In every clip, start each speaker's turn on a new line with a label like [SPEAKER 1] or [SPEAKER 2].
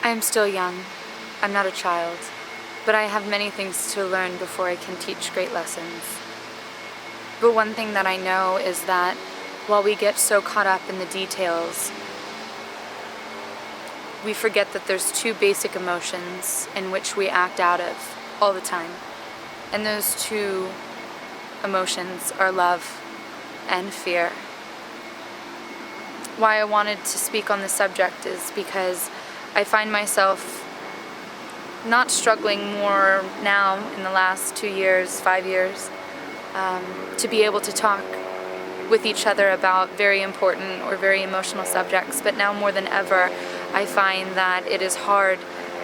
[SPEAKER 1] I am still young. I'm not a child, but I have many things to learn before I can teach great lessons. But one thing that I know is that while we get so caught up in the details, we forget that there's two basic emotions in which we act out of all the time. And those two emotions are love and fear. Why I wanted to speak on this subject is because I find myself not struggling more now in the last 2 years, 5 years, to be able to talk with each other about very important or very emotional subjects. But now more than ever, I find that it is hard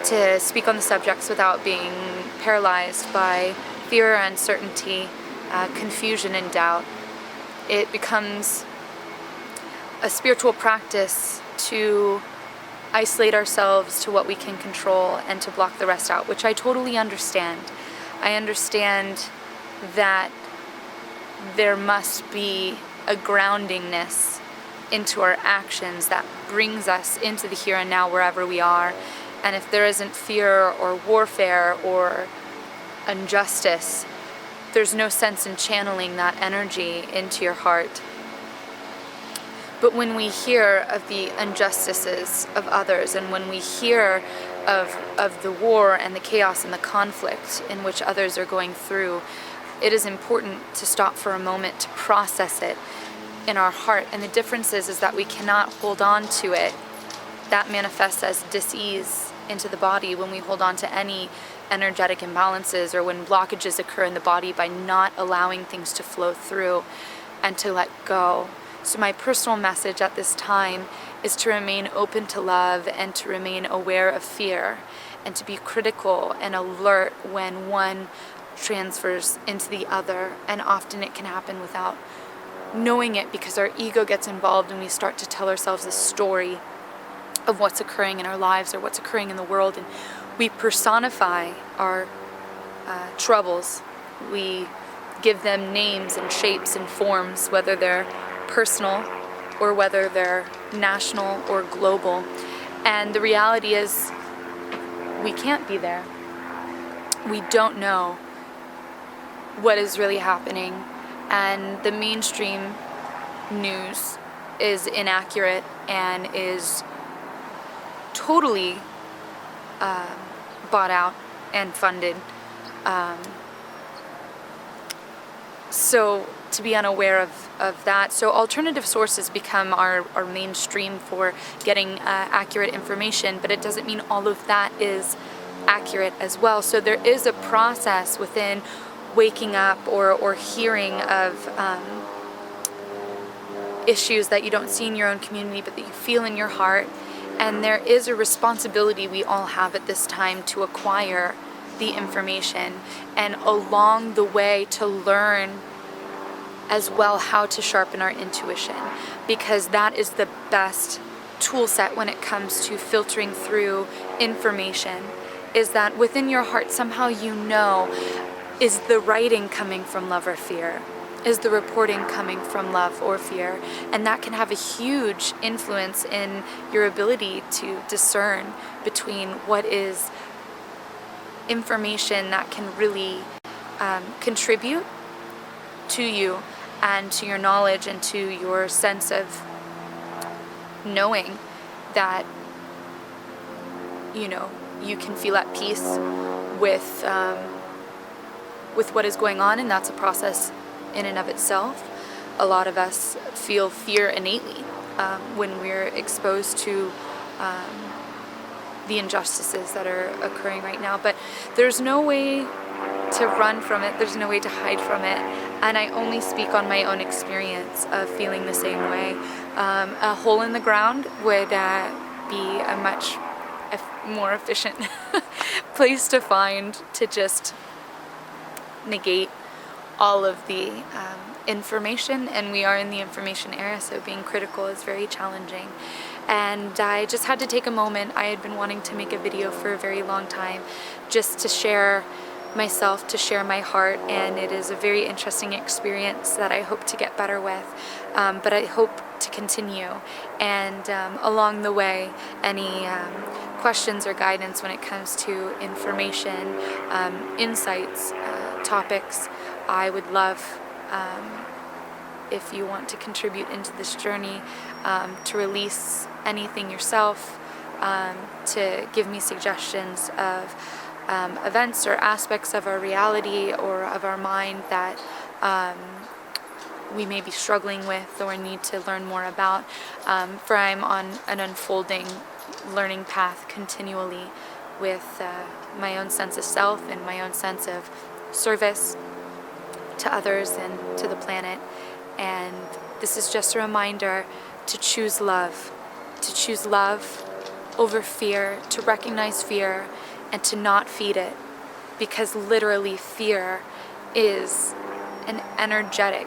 [SPEAKER 1] to speak on the subjects without being paralyzed by fear, uncertainty, confusion, and doubt. It becomes a spiritual practice to isolate ourselves to what we can control and to block the rest out, which I totally understand. I understand that there must be a groundingness into our actions that brings us into the here and now wherever we are. And if there isn't fear or warfare or injustice, there's no sense in channeling that energy into your heart. But when we hear of the injustices of others, and when we hear of the war and the chaos and the conflict in which others are going through, it is important to stop for a moment to process it in our heart. And the difference is that we cannot hold on to it. That manifests as dis-ease into the body when we hold on to any energetic imbalances or when blockages occur in the body by not allowing things to flow through and to let go. So my personal message at this time is to remain open to love and to remain aware of fear and to be critical and alert when one transfers into the other. And often it can happen without knowing it because our ego gets involved and we start to tell ourselves a story of what's occurring in our lives or what's occurring in the world, and we personify our troubles. We give them names and shapes and forms, whether they're personal or whether they're national or global. And the reality is we can't be there. We don't know what is really happening, and the mainstream news is inaccurate and is totally bought out and funded. So to be unaware of that. So alternative sources become our mainstream for getting accurate information, but it doesn't mean all of that is accurate as well. So there is a process within waking up or hearing of issues that you don't see in your own community but that you feel in your heart. And there is a responsibility we all have at this time to acquire the information and along the way to learn as well how to sharpen our intuition, because that is the best tool set when it comes to filtering through information, is that within your heart somehow you know, is the writing coming from love or fear? Is the reporting coming from love or fear? And that can have a huge influence in your ability to discern between what is information that can really contribute to you and to your knowledge and to your sense of knowing that, you know, you can feel at peace with what is going on, and that's a process in and of itself. A lot of us feel fear innately when we're exposed to the injustices that are occurring right now, but there's no way to run from it, there's no way to hide from it, and I only speak on my own experience of feeling the same way. A hole in the ground would be a much more efficient place to find to just negate all of the information, and we are in the information era, so being critical is very challenging. And I just had to take a moment. I had been wanting to make a video for a very long time just to share myself, to share my heart, and it is a very interesting experience that I hope to get better with, but I hope to continue. And along the way, any questions or guidance when it comes to information, insights, topics, I would love if you want to contribute into this journey, to release anything yourself, to give me suggestions of events or aspects of our reality or of our mind that we may be struggling with or need to learn more about, for I'm on an unfolding learning path continually with my own sense of self and my own sense of service to others and to the planet. And this is just a reminder to choose love over fear, to recognize fear and to not feed it, because literally fear is an energetic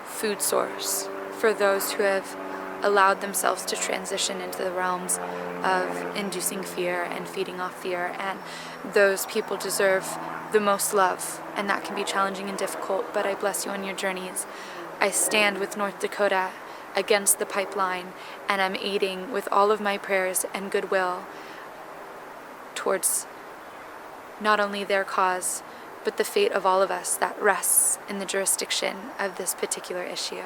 [SPEAKER 1] food source for those who have allowed themselves to transition into the realms of inducing fear and feeding off fear, and those people deserve the most love, and that can be challenging and difficult, but I bless you on your journeys. I stand with North Dakota against the pipeline, and I'm aiding with all of my prayers and goodwill towards not only their cause, but the fate of all of us that rests in the jurisdiction of this particular issue.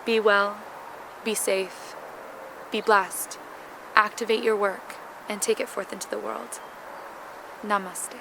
[SPEAKER 1] Be well, be safe, be blessed, activate your work, and take it forth into the world. Namaste.